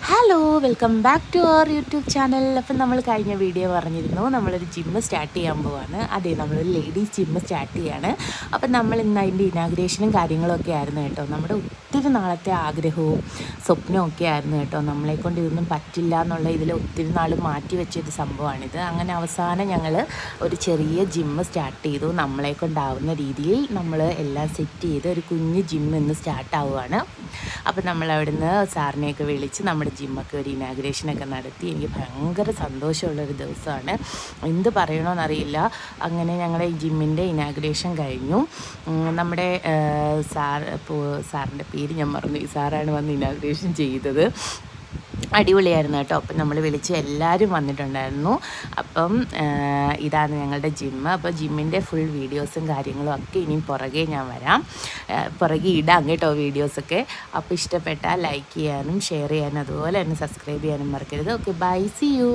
Hello welcome back to our YouTube channel. അപ്പം നമ്മൾ കഴിഞ്ഞ വീഡിയോ പറഞ്ഞിരുന്നു നമ്മളൊരു ജിമ്മ് സ്റ്റാർട്ട് ചെയ്യാൻ പോവാണ്. അതെ, നമ്മളൊരു ലേഡീസ് ജിമ്മ് സ്റ്റാർട്ട് ചെയ്യാണ്. അപ്പം നമ്മൾ ഇന്ന് അതിൻ്റെ ഇനാഗ്രേഷനും കാര്യങ്ങളൊക്കെ ആയിരുന്നു കേട്ടോ. നമ്മുടെ ഒത്തിരി നാളത്തെ ആഗ്രഹവും സ്വപ്നവും ഒക്കെ ആയിരുന്നു കേട്ടോ. നമ്മളെക്കൊണ്ട് ഇതൊന്നും പറ്റില്ല എന്നുള്ള ഇതിൽ ഒത്തിരി നാൾ മാറ്റി വെച്ചൊരു സംഭവമാണിത്. അങ്ങനെ അവസാനം ഞങ്ങൾ ഒരു ചെറിയ ജിമ്മ് സ്റ്റാർട്ട് ചെയ്തു. നമ്മളെക്കൊണ്ടാവുന്ന രീതിയിൽ നമ്മൾ എല്ലാം സെറ്റ് ചെയ്ത് ഒരു കുഞ്ഞ് ജിമ്മ് ഇന്ന് സ്റ്റാർട്ട് ആവുകയാണ്. അപ്പം നമ്മൾ അവിടുന്ന് സാറിനെയൊക്കെ വിളിച്ച് നമ്മുടെ ജിമ്മൊക്കെ ഒരു ഇനാഗ്രേഷനൊക്കെ നടത്തി. എനിക്ക് ഭയങ്കര സന്തോഷമുള്ളൊരു ദിവസമാണ്, എന്ത് പറയണമെന്നറിയില്ല. അങ്ങനെ ഞങ്ങളുടെ ഈ ജിമ്മിൻ്റെ ഇനാഗ്രേഷൻ കഴിഞ്ഞു. നമ്മുടെ സാറിൻ്റെ പേര് ഞാൻ മറന്നു. ഈ സാറാണ് വന്ന് ഇനാഗ്രേഷൻ ചെയ്തത്. അടിപൊളിയായിരുന്നു കേട്ടോ. അപ്പം നമ്മൾ വിളിച്ച് എല്ലാവരും വന്നിട്ടുണ്ടായിരുന്നു. അപ്പം ഇതാണ് ഞങ്ങളുടെ ജിമ്മ്. അപ്പോൾ ജിമ്മിൻ്റെ ഫുൾ വീഡിയോസും കാര്യങ്ങളും ഒക്കെ ഇനിയും പുറകെ ഞാൻ വരാം, പുറകെ ഇടാം കേട്ടോ വീഡിയോസൊക്കെ. അപ്പോൾ ഇഷ്ടപ്പെട്ടാൽ ലൈക്ക് ചെയ്യാനും ഷെയർ ചെയ്യാനും അതുപോലെ തന്നെ സബ്സ്ക്രൈബ് ചെയ്യാനും മറക്കരുത്. Okay, bye, see U.